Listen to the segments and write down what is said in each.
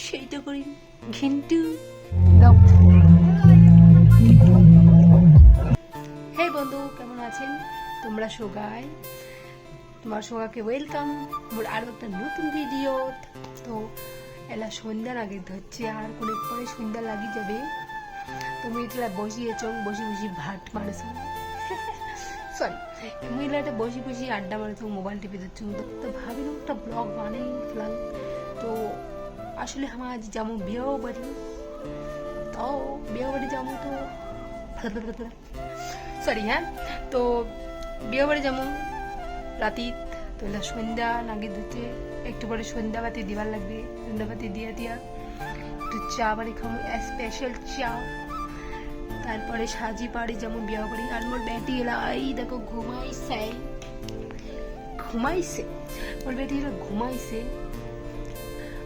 সেইটা করি ঘিন্টু। হে বন্ধু, কেমন আছেন তোমরা সবাই? তোমার সবাইকে ওয়েলকাম মোর আরো একটা নতুন ভিডিও। তো এলা সন্ধ্যার আগে ধরছে আর অনেক পরে সন্ধ্যা লাগি যাবে। তুমি এটা বসিয়েছ, বসি বসি ভাট মারেছ, সরি মহিলাটা বসি বসি আড্ডা মারেছ, মোবাইল টিপে দিচ্ছ। তো ভাবিলাম একটা ব্লগ বানাই ফেলাম। তো আসলে আমার আজ যেমন বিয়েও বাড়ি, তাও বিয়ে বাড়ি যেমন তো সরি হ্যাঁ, তো বিয়ে বাড়ি যেমন রাতি তো এলা সন্ধ্যা নাকি ধরছে, একটু পরে সন্ধ্যা বাতি দিবার লাগবে। সন্ধ্যা বাতি দিয়া দিয়া একটু চা বাড়ি খাবো, স্পেশাল চা। তারপরে সাজি পাড়ি যেমন বিয়ে বাড়ি। আর মোর বেটি এলা এই দেখো ঘুমাইছে ঘুমাইছে, মোর বেটি এলা ঘুমাইছে।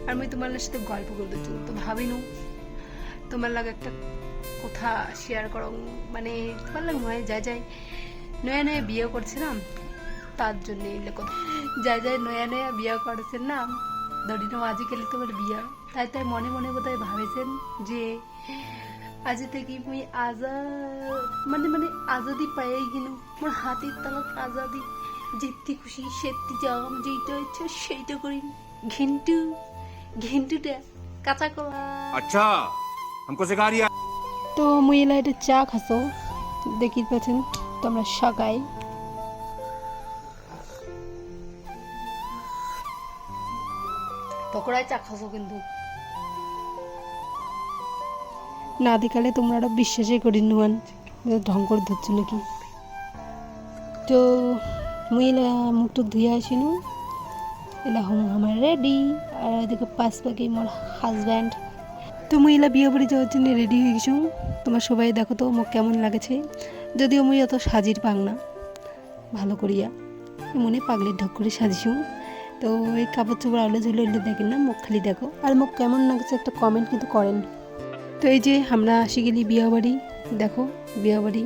আর আমি তোমার সাথে গল্প করতে চাই। তো ভাবিনু তোমার লাগে একটা কথা শেয়ার করো, মানে তোমার লাগে নয় যাই যাই নয়া নয়া বিয়ে করছে না, তার জন্য এলে কথা যাই যাই নয়া নয়া বিয়ে করছেন না, ধরিনো আজিকালি তোমার বিয়া। তাই তাই মনে মনে বোধহয় ভাবেছেন যে আজ থেকে মুই মানে মানে আজাদি পাই কিনু, মোর হাতের তালাক আজাদি, যেতে খুশি সেটি যাম, যেটা ইচ্ছা সেইটা করি ঘিন্টু। ঘিন্টুটা কাঁচা কলা। अच्छा हमको सिखा रिया। তো মুই এলা এটা চা খাসো দেখি পেছেন তোমরা সকাই। পকোড়ায় চা খাসো কিন্তু না দেখালে তোমরা আরো বিশ্বাসই করি নুয়ান ঢং করে ধরছ নাকি। তো মুই এলা মুখটুক ধুয়ে আসিনু, এলা হোম আমার রেডি। আর এদিকে পাঁচ পাখি মোর হাজব্যান্ড। তো মুই এলা বিয়ে বাড়ি যাওয়ার জন্য রেডি হয়ে গেছি। তোমার সবাই দেখো তো মোক কেমন লাগেছে, যদিও মুই অত সাজির পাং না ভালো করিয়া, মনে পাগলির ঢক করে সাজিছু। তো এই কাপড় চোপড় আলো ঝুলে উঠলে দেখেন না, মুখ খালি দেখো। আর মোক কেমন লাগছে একটা কমেন্ট কিন্তু করেন। তো এই যে আমরা আসি গেলি বিয়ে বাড়ি, দেখো বিয়ে বাড়ি।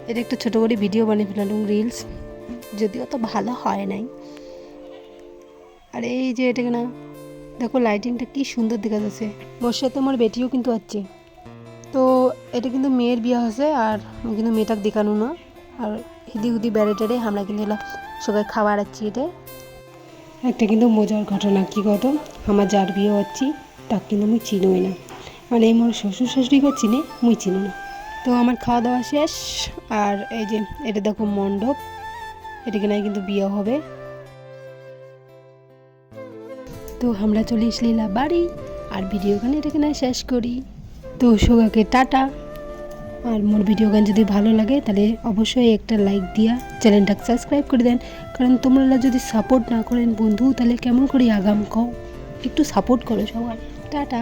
এটা একটা ছোটো করে ভিডিও বানিয়ে ফেলাম, রিলস, যদিও তো ভালো হয় নাই। আর এই যে এটা না দেখো লাইটিংটা কি সুন্দর দেখা যাচ্ছে। মোর সাথে আমার বেটিও কিন্তু আছে। তো এটা কিন্তু মেয়ের বিয়ে হয়েছে, আর কিন্তু মেয়েটাকে দেখানো না। আর হিদি হুদি বেড়েটারে আমরা কিন্তু এলা সবাই খাবার আছি। এটা একটা কিন্তু মজার ঘটনা। কি কত, আমার যার বিয়ে হচ্ছি তাকে কিন্তু আমি চিনোই না, মানে মোর শ্বশুর শাশুড়িকে চিনে মুই চিনো না। তো আমার খাওয়া দাওয়া শেষ। আর এই যে এটা দেখো মণ্ডপ, এটা কিনা কিন্তু বিয়ে হবে। তো আমরা চলে এসলিলা বাড়ি, আর ভিডিও গান এটা কিনা শেষ করি। তো সোগাকে টাটা। আর মোর ভিডিও গান যদি ভালো লাগে তাহলে অবশ্যই একটা লাইক দিয়া চ্যানেলটাকে সাবস্ক্রাইব করে দেন, কারণ তোমরা যদি সাপোর্ট না করেন বন্ধু তাহলে কেমন করে আগাম কও, একটু সাপোর্ট করো সবাই। টাটা।